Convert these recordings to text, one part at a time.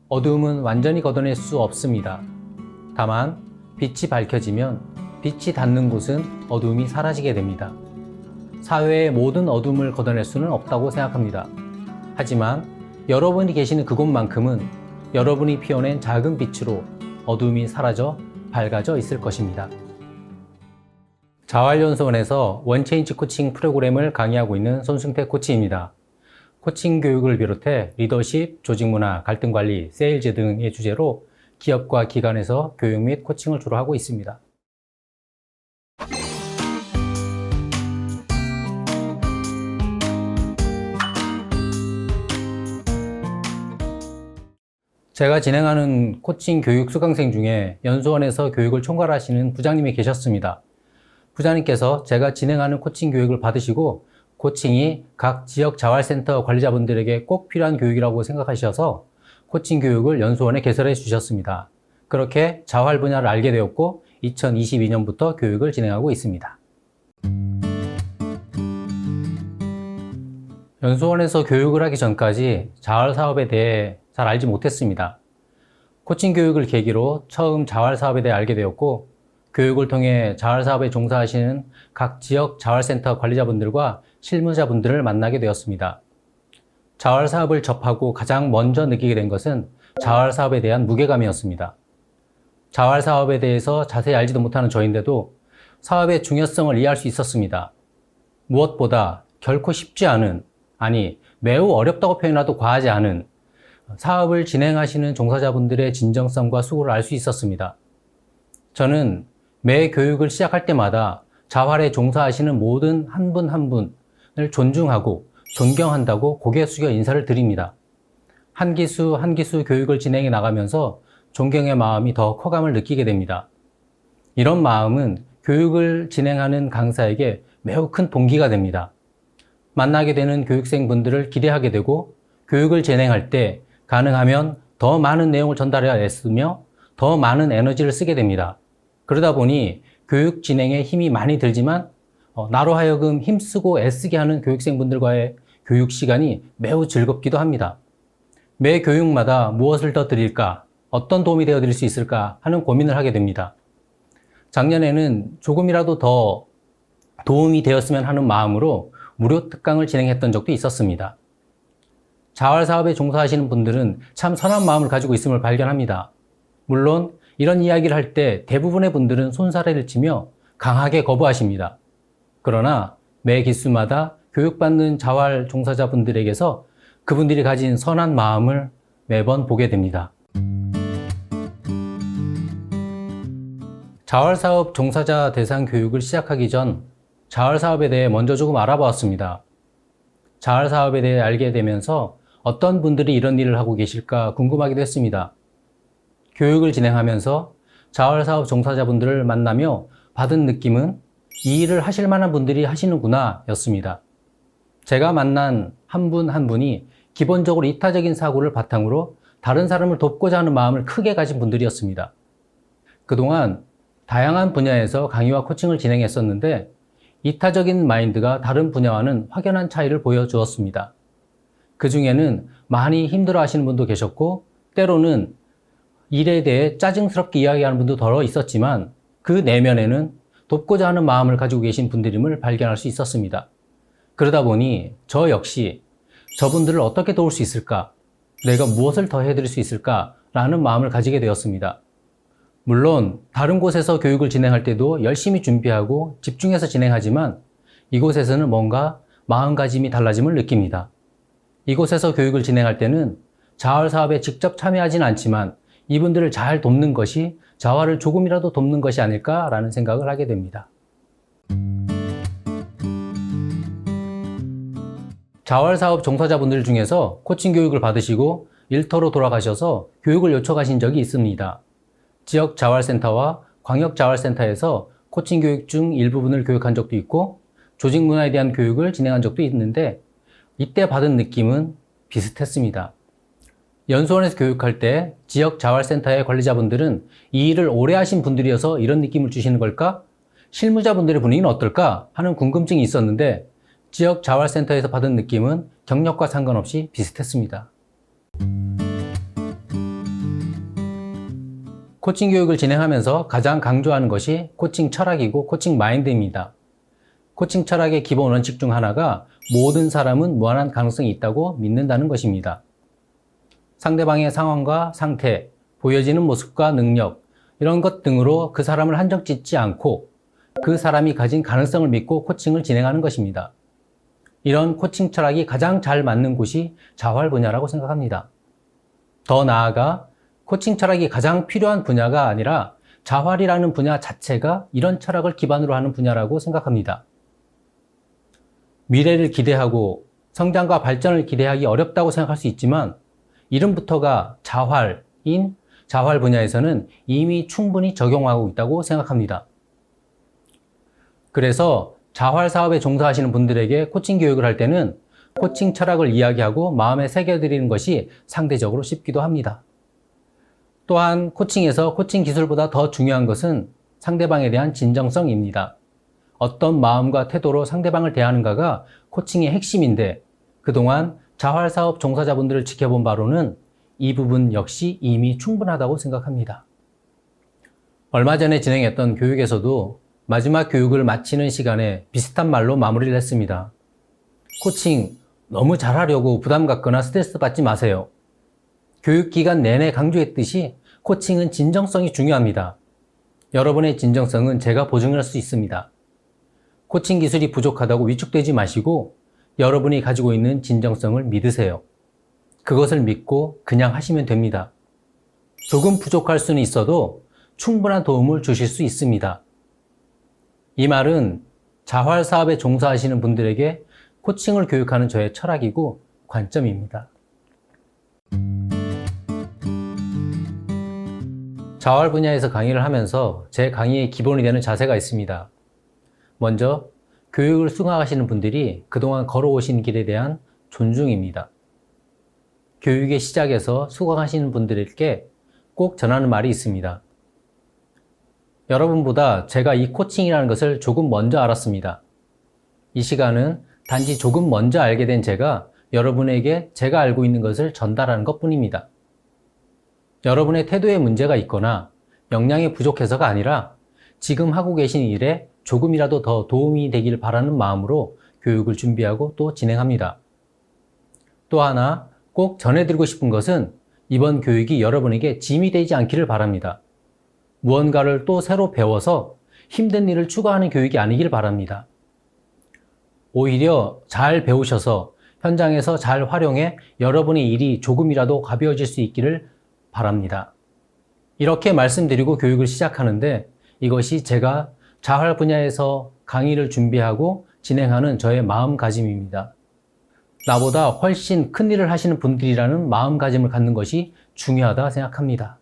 어두움은 완전히 걷어낼 수 없습니다. 다만 빛이 밝혀지면 빛이 닿는 곳은 어두움이 사라지게 됩니다. 사회의 모든 어둠을 걷어낼 수는 없다고 생각합니다. 하지만 여러분이 계시는 그곳만큼은 여러분이 피워낸 작은 빛으로 어둠이 사라져 밝아져 있을 것입니다. 자활연수원에서 원체인지 코칭 프로그램을 강의하고 있는 손승태 코치입니다. 코칭 교육을 비롯해 리더십, 조직문화, 갈등관리, 세일즈 등의 주제로 기업과 기관에서 교육 및 코칭을 주로 하고 있습니다. 제가 진행하는 코칭 교육 수강생 중에 연수원에서 교육을 총괄하시는 부장님이 계셨습니다. 부장님께서 제가 진행하는 코칭 교육을 받으시고 코칭이 각 지역 자활센터 관리자분들에게 꼭 필요한 교육이라고 생각하셔서 코칭 교육을 연수원에 개설해 주셨습니다. 그렇게 자활 분야를 알게 되었고 2022년부터 교육을 진행하고 있습니다. 연수원에서 교육을 하기 전까지 자활 사업에 대해 잘 알지 못했습니다. 코칭 교육을 계기로 처음 자활 사업에 대해 알게 되었고 교육을 통해 자활 사업에 종사하시는 각 지역 자활센터 관리자분들과 실무자분들을 만나게 되었습니다. 자활 사업을 접하고 가장 먼저 느끼게 된 것은 자활 사업에 대한 무게감이었습니다. 자활 사업에 대해서 자세히 알지도 못하는 저인데도 사업의 중요성을 이해할 수 있었습니다. 무엇보다 결코 쉽지 않은, 아니 매우 어렵다고 표현해도 과하지 않은 사업을 진행하시는 종사자분들의 진정성과 수고를 알 수 있었습니다. 저는 매 교육을 시작할 때마다 자활에 종사하시는 모든 한 분 한 분을 존중하고 존경한다고 고개 숙여 인사를 드립니다. 한 기수 한 기수 교육을 진행해 나가면서 존경의 마음이 더 커감을 느끼게 됩니다. 이런 마음은 교육을 진행하는 강사에게 매우 큰 동기가 됩니다. 만나게 되는 교육생분들을 기대하게 되고 교육을 진행할 때 가능하면 더 많은 내용을 전달해야 했으며 더 많은 에너지를 쓰게 됩니다. 그러다 보니 교육 진행에 힘이 많이 들지만 나로 하여금 힘쓰고 애쓰게 하는 교육생분들과의 교육 시간이 매우 즐겁기도 합니다. 매 교육마다 무엇을 더 드릴까, 어떤 도움이 되어 드릴 수 있을까 하는 고민을 하게 됩니다. 작년에는 조금이라도 더 도움이 되었으면 하는 마음으로 무료 특강을 진행했던 적도 있었습니다. 자활 사업에 종사하시는 분들은 참 선한 마음을 가지고 있음을 발견합니다. 물론 이런 이야기를 할 때 대부분의 분들은 손사래를 치며 강하게 거부하십니다. 그러나 매 기수마다 교육받는 자활 종사자분들에게서 그분들이 가진 선한 마음을 매번 보게 됩니다. 자활사업 종사자 대상 교육을 시작하기 전 자활사업에 대해 먼저 조금 알아보았습니다. 자활사업에 대해 알게 되면서 어떤 분들이 이런 일을 하고 계실까 궁금하기도 했습니다. 교육을 진행하면서 자활사업 종사자분들을 만나며 받은 느낌은 이 일을 하실 만한 분들이 하시는구나 였습니다. 제가 만난 한 분 한 분이 기본적으로 이타적인 사고를 바탕으로 다른 사람을 돕고자 하는 마음을 크게 가진 분들이었습니다. 그동안 다양한 분야에서 강의와 코칭을 진행했었는데 이타적인 마인드가 다른 분야와는 확연한 차이를 보여주었습니다. 그 중에는 많이 힘들어 하시는 분도 계셨고 때로는 일에 대해 짜증스럽게 이야기하는 분도 덜어 있었지만 그 내면에는 돕고자 하는 마음을 가지고 계신 분들임을 발견할 수 있었습니다. 그러다 보니 저 역시 저분들을 어떻게 도울 수 있을까? 내가 무엇을 더 해드릴 수 있을까? 라는 마음을 가지게 되었습니다. 물론 다른 곳에서 교육을 진행할 때도 열심히 준비하고 집중해서 진행하지만 이곳에서는 뭔가 마음가짐이 달라짐을 느낍니다. 이곳에서 교육을 진행할 때는 자활 사업에 직접 참여하진 않지만 이분들을 잘 돕는 것이 자활을 조금이라도 돕는 것이 아닐까라는 생각을 하게 됩니다. 자활 사업 종사자분들 중에서 코칭 교육을 받으시고 일터로 돌아가셔서 교육을 요청하신 적이 있습니다. 지역 자활센터와 광역 자활센터에서 코칭 교육 중 일부분을 교육한 적도 있고 조직 문화에 대한 교육을 진행한 적도 있는데 이때 받은 느낌은 비슷했습니다. 연수원에서 교육할 때 지역 자활센터의 관리자분들은 이 일을 오래 하신 분들이어서 이런 느낌을 주시는 걸까? 실무자분들의 분위기는 어떨까? 하는 궁금증이 있었는데 지역 자활센터에서 받은 느낌은 경력과 상관없이 비슷했습니다. 코칭 교육을 진행하면서 가장 강조하는 것이 코칭 철학이고 코칭 마인드입니다. 코칭 철학의 기본 원칙 중 하나가 모든 사람은 무한한 가능성이 있다고 믿는다는 것입니다. 상대방의 상황과 상태, 보여지는 모습과 능력, 이런 것 등으로 그 사람을 한정 짓지 않고 그 사람이 가진 가능성을 믿고 코칭을 진행하는 것입니다. 이런 코칭 철학이 가장 잘 맞는 곳이 자활 분야라고 생각합니다. 더 나아가 코칭 철학이 가장 필요한 분야가 아니라 자활이라는 분야 자체가 이런 철학을 기반으로 하는 분야라고 생각합니다. 미래를 기대하고 성장과 발전을 기대하기 어렵다고 생각할 수 있지만 이름부터가 자활인 자활 분야에서는 이미 충분히 적용하고 있다고 생각합니다. 그래서 자활 사업에 종사하시는 분들에게 코칭 교육을 할 때는 코칭 철학을 이야기하고 마음에 새겨드리는 것이 상대적으로 쉽기도 합니다. 또한 코칭에서 코칭 기술보다 더 중요한 것은 상대방에 대한 진정성입니다. 어떤 마음과 태도로 상대방을 대하는가가 코칭의 핵심인데 그동안 자활 사업 종사자분들을 지켜본 바로는 이 부분 역시 이미 충분하다고 생각합니다. 얼마 전에 진행했던 교육에서도 마지막 교육을 마치는 시간에 비슷한 말로 마무리를 했습니다. 코칭 너무 잘하려고 부담 갖거나 스트레스 받지 마세요. 교육 기간 내내 강조했듯이 코칭은 진정성이 중요합니다. 여러분의 진정성은 제가 보증할 수 있습니다. 코칭 기술이 부족하다고 위축되지 마시고 여러분이 가지고 있는 진정성을 믿으세요. 그것을 믿고 그냥 하시면 됩니다. 조금 부족할 수는 있어도 충분한 도움을 주실 수 있습니다. 이 말은 자활 사업에 종사하시는 분들에게 코칭을 교육하는 저의 철학이고 관점입니다. 자활 분야에서 강의를 하면서 제 강의의 기본이 되는 자세가 있습니다. 먼저 교육을 수강하시는 분들이 그동안 걸어오신 길에 대한 존중입니다. 교육의 시작에서 수강하시는 분들에게 꼭 전하는 말이 있습니다. 여러분보다 제가 이 코칭이라는 것을 조금 먼저 알았습니다. 이 시간은 단지 조금 먼저 알게 된 제가 여러분에게 제가 알고 있는 것을 전달하는 것뿐입니다. 여러분의 태도에 문제가 있거나 역량이 부족해서가 아니라 지금 하고 계신 일에 조금이라도 더 도움이 되길 바라는 마음으로 교육을 준비하고 또 진행합니다. 또 하나 꼭 전해드리고 싶은 것은 이번 교육이 여러분에게 짐이 되지 않기를 바랍니다. 무언가를 또 새로 배워서 힘든 일을 추가하는 교육이 아니길 바랍니다. 오히려 잘 배우셔서 현장에서 잘 활용해 여러분의 일이 조금이라도 가벼워질 수 있기를 바랍니다. 이렇게 말씀드리고 교육을 시작하는데 이것이 제가 자활 분야에서 강의를 준비하고 진행하는 저의 마음가짐입니다. 나보다 훨씬 큰 일을 하시는 분들이라는 마음가짐을 갖는 것이 중요하다 생각합니다.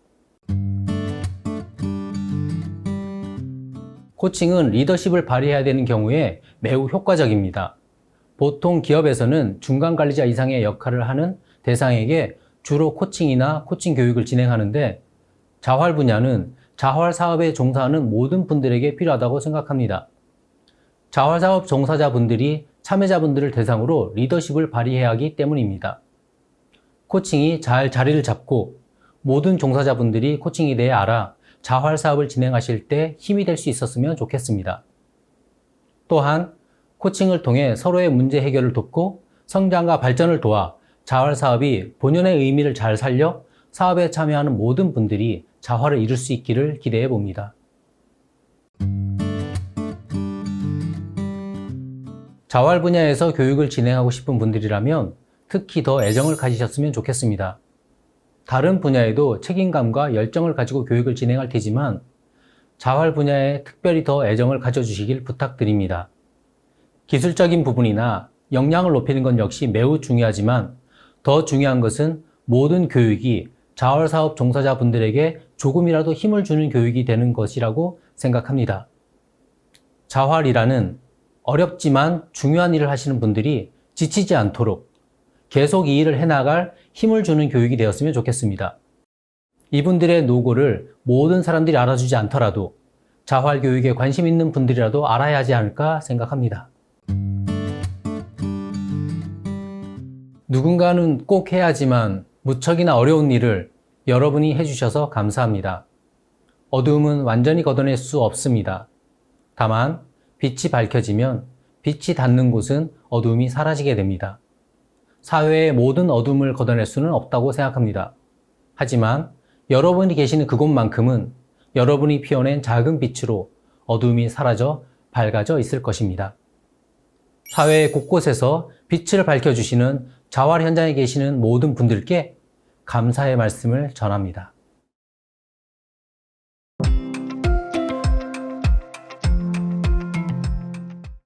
코칭은 리더십을 발휘해야 되는 경우에 매우 효과적입니다. 보통 기업에서는 중간 관리자 이상의 역할을 하는 대상에게 주로 코칭이나 코칭 교육을 진행하는데 자활 분야는 자활 사업에 종사하는 모든 분들에게 필요하다고 생각합니다. 자활 사업 종사자분들이 참여자분들을 대상으로 리더십을 발휘해야 하기 때문입니다. 코칭이 잘 자리를 잡고 모든 종사자분들이 코칭에 대해 알아 자활 사업을 진행하실 때 힘이 될 수 있었으면 좋겠습니다. 또한 코칭을 통해 서로의 문제 해결을 돕고 성장과 발전을 도와 자활 사업이 본연의 의미를 잘 살려 사업에 참여하는 모든 분들이 자활을 이룰 수 있기를 기대해 봅니다. 자활 분야에서 교육을 진행하고 싶은 분들이라면 특히 더 애정을 가지셨으면 좋겠습니다. 다른 분야에도 책임감과 열정을 가지고 교육을 진행할 테지만 자활 분야에 특별히 더 애정을 가져주시길 부탁드립니다. 기술적인 부분이나 역량을 높이는 건 역시 매우 중요하지만 더 중요한 것은 모든 교육이 자활 사업 종사자분들에게 조금이라도 힘을 주는 교육이 되는 것이라고 생각합니다. 자활이라는 어렵지만 중요한 일을 하시는 분들이 지치지 않도록 계속 이 일을 해나갈 힘을 주는 교육이 되었으면 좋겠습니다. 이분들의 노고를 모든 사람들이 알아주지 않더라도 자활 교육에 관심 있는 분들이라도 알아야 하지 않을까 생각합니다. 누군가는 꼭 해야지만 무척이나 어려운 일을 여러분이 해주셔서 감사합니다. 어두움은 완전히 걷어낼 수 없습니다. 다만 빛이 밝혀지면 빛이 닿는 곳은 어두움이 사라지게 됩니다. 사회의 모든 어둠을 걷어낼 수는 없다고 생각합니다. 하지만 여러분이 계시는 그곳만큼은 여러분이 피워낸 작은 빛으로 어둠이 사라져 밝아져 있을 것입니다. 사회 곳곳에서 빛을 밝혀주시는 자활 현장에 계시는 모든 분들께 감사의 말씀을 전합니다.